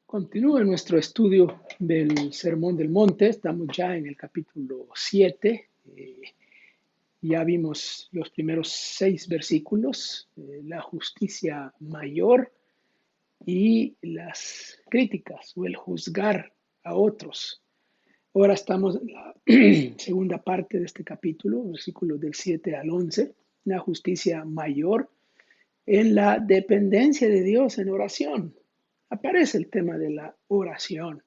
Continúa nuestro estudio del Sermón del Monte. Estamos ya en el capítulo 7. Ya vimos los primeros 6 versículos, la justicia mayor y las críticas o el juzgar a otros. Ahora estamos en la segunda parte de este capítulo, versículos del 7 al 11, la justicia mayor en la dependencia de Dios en oración. Aparece el tema de la oración.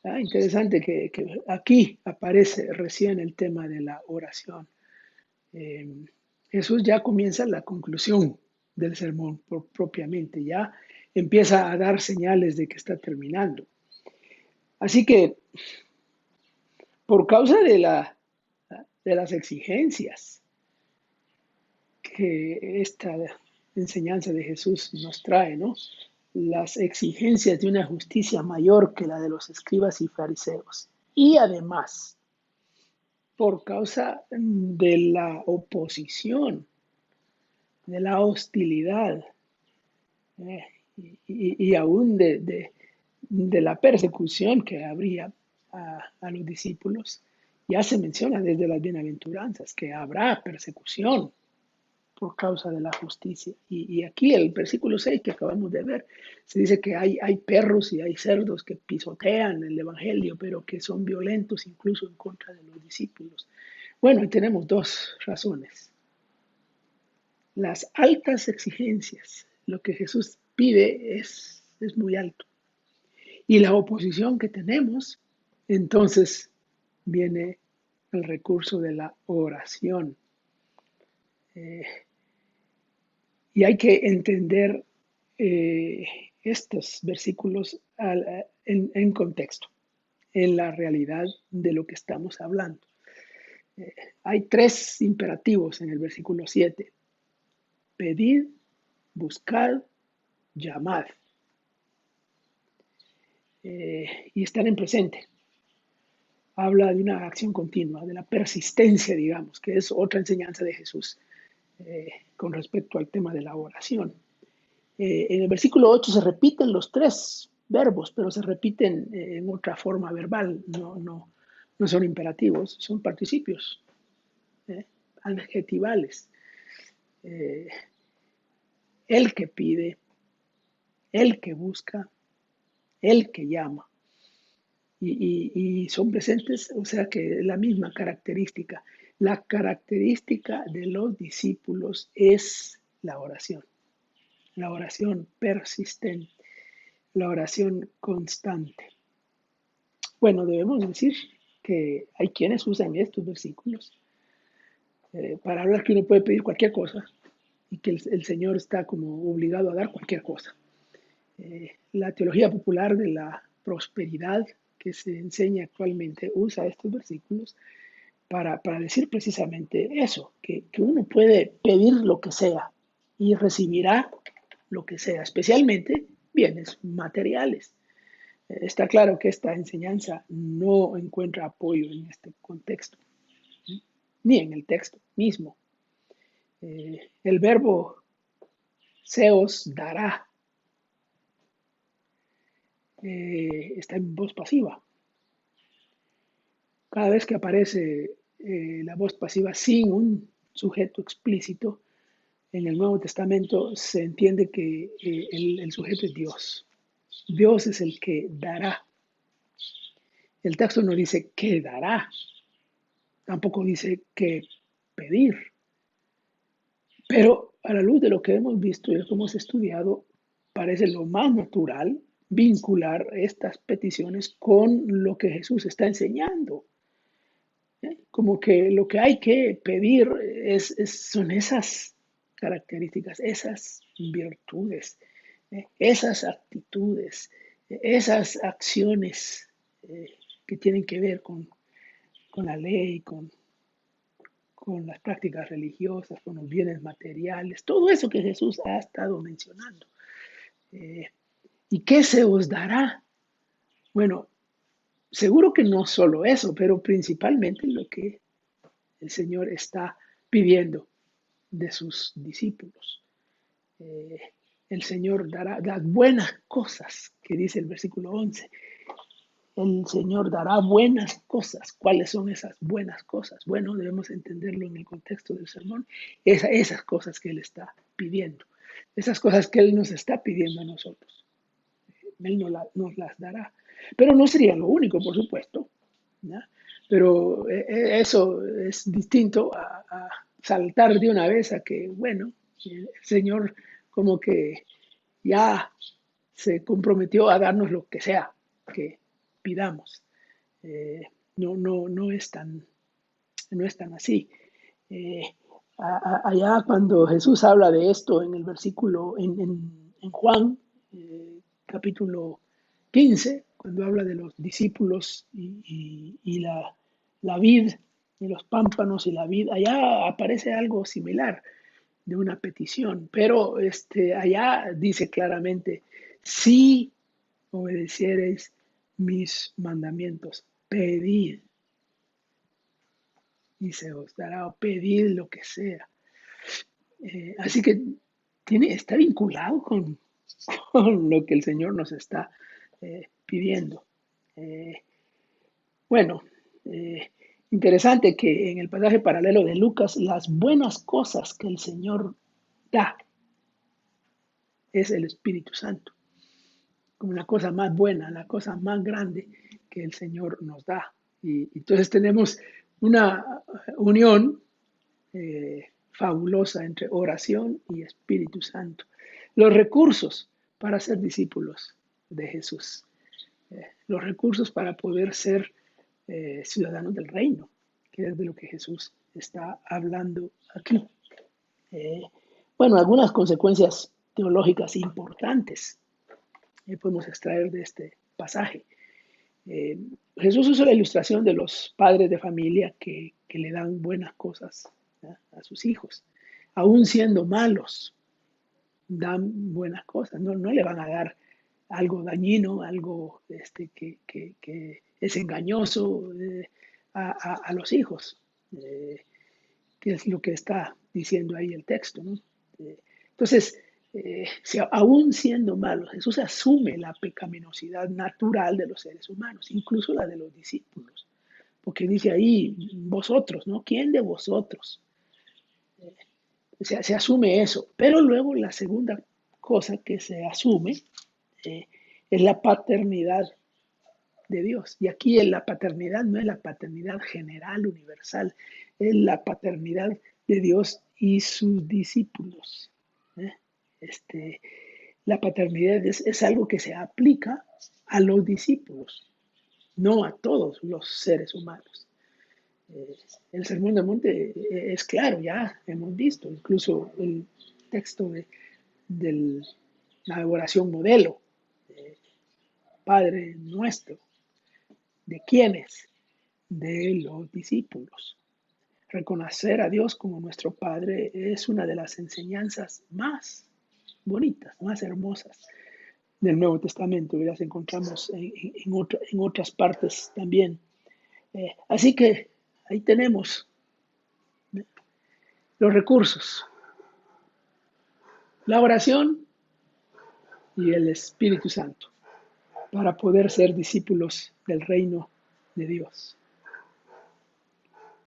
Interesante que aquí aparece recién el tema de la oración. Eh, Jesús ya comienza la conclusión del sermón propiamente, ya empieza a dar señales de que está terminando. Así que por causa de las exigencias que esta enseñanza de Jesús nos trae, ¿no? Las exigencias de una justicia mayor que la de los escribas y fariseos. Y además, por causa de la oposición, de la hostilidad eh, y aún de la persecución que habría a los discípulos, ya se menciona desde las bienaventuranzas que habrá persecución por causa de la justicia. Y aquí el versículo 6 que acabamos de ver, se dice que hay perros y hay cerdos que pisotean el Evangelio, pero que son violentos incluso en contra de los discípulos. Bueno, y tenemos dos razones. Las altas exigencias, lo que Jesús pide es muy alto. Y la oposición que tenemos, entonces viene el recurso de la oración. Y hay que entender eh, estos versículos en contexto, en la realidad de lo que estamos hablando. Hay 3 imperativos en el versículo 7. Pedid, buscad, llamad. Y estar en presente. Habla de una acción continua, de la persistencia, digamos, que es otra enseñanza de Jesús con respecto al tema de la oración. En el versículo 8 se repiten los 3 verbos, pero se repiten en otra forma verbal, no son imperativos, son participios adjetivales. El que pide, el que busca, el que llama. Y son presentes, o sea que la misma característica. La característica de los discípulos es la oración persistente, la oración constante. Bueno, debemos decir que hay quienes usan estos versículos para hablar que uno puede pedir cualquier cosa y que el Señor está como obligado a dar cualquier cosa. La teología popular de la prosperidad que se enseña actualmente usa estos versículos para decir precisamente eso, que uno puede pedir lo que sea y recibirá lo que sea, especialmente bienes materiales. Está claro que esta enseñanza no encuentra apoyo en este contexto, ni en el texto mismo. El verbo se os dará está en voz pasiva. Cada vez que aparece la voz pasiva sin un sujeto explícito, en el Nuevo Testamento se entiende que el sujeto es Dios. Dios es el que dará. El texto no dice que dará, tampoco dice que pedir. Pero a la luz de lo que hemos visto y lo que hemos estudiado, parece lo más natural vincular estas peticiones con lo que Jesús está enseñando. Como que lo que hay que pedir son esas características, esas virtudes, esas actitudes, esas acciones que tienen que ver con la ley, con las prácticas religiosas, con los bienes materiales, todo eso que Jesús ha estado mencionando. ¿Y qué se os dará? Bueno, seguro que no solo eso, pero principalmente lo que el Señor está pidiendo de sus discípulos. el Señor dará las buenas cosas, que dice el versículo 11. El Señor dará buenas cosas. ¿Cuáles son esas buenas cosas? Bueno, debemos entenderlo en el contexto del sermón. Esas cosas que Él está pidiendo. Esas cosas que Él nos está pidiendo a nosotros. Él nos las dará. Pero no sería lo único, por supuesto. ¿Ya? Pero eso es distinto a saltar de una vez a que, bueno, el Señor como que ya se comprometió a darnos lo que sea que pidamos. Eh, no es tan así. Eh, Allá cuando Jesús habla de esto en el versículo, en Juan, capítulo 15, cuando habla de los discípulos y la vid, y los pámpanos y la vid, allá aparece algo similar de una petición, pero allá dice claramente, si obedeciereis mis mandamientos, pedid y se os dará, o pedid lo que sea. Así que está vinculado con lo que el Señor nos está pidiendo. Eh, bueno, eh, interesante que en el pasaje paralelo de Lucas, las buenas cosas que el Señor da es el Espíritu Santo, como la cosa más buena, la cosa más grande que el Señor nos da. Y entonces tenemos una unión fabulosa entre oración y Espíritu Santo. Los recursos para ser discípulos de Jesús, los recursos para poder ser ciudadanos del reino, que es de lo que Jesús está hablando aquí. Eh, bueno, algunas consecuencias teológicas importantes podemos extraer de este pasaje. Eh, Jesús usa la ilustración de los padres de familia que le dan buenas cosas, ¿ya?, a sus hijos. Aún siendo malos, dan buenas cosas. No le van a dar algo dañino, algo que es engañoso a los hijos, que es lo que está diciendo ahí el texto, ¿no? Entonces, si aún siendo malos, Jesús asume la pecaminosidad natural de los seres humanos, incluso la de los discípulos, porque dice ahí, vosotros, ¿no? ¿Quién de vosotros? Se asume eso, pero luego la segunda cosa que se asume eh, es la paternidad de Dios. Y aquí en la paternidad no es la paternidad general, universal, es la paternidad de Dios y sus discípulos. ¿eh? Este, la paternidad es algo que se aplica a los discípulos, no a todos los seres humanos. El Sermón del Monte es claro, ya hemos visto, incluso el texto de la oración modelo, Padre nuestro, ¿de quiénes? De los discípulos. Reconocer a Dios como nuestro Padre es una de las enseñanzas más bonitas, más hermosas del Nuevo Testamento, y las encontramos en otras partes también. Así que ahí tenemos los recursos, la oración y el Espíritu Santo para poder ser discípulos del reino de Dios.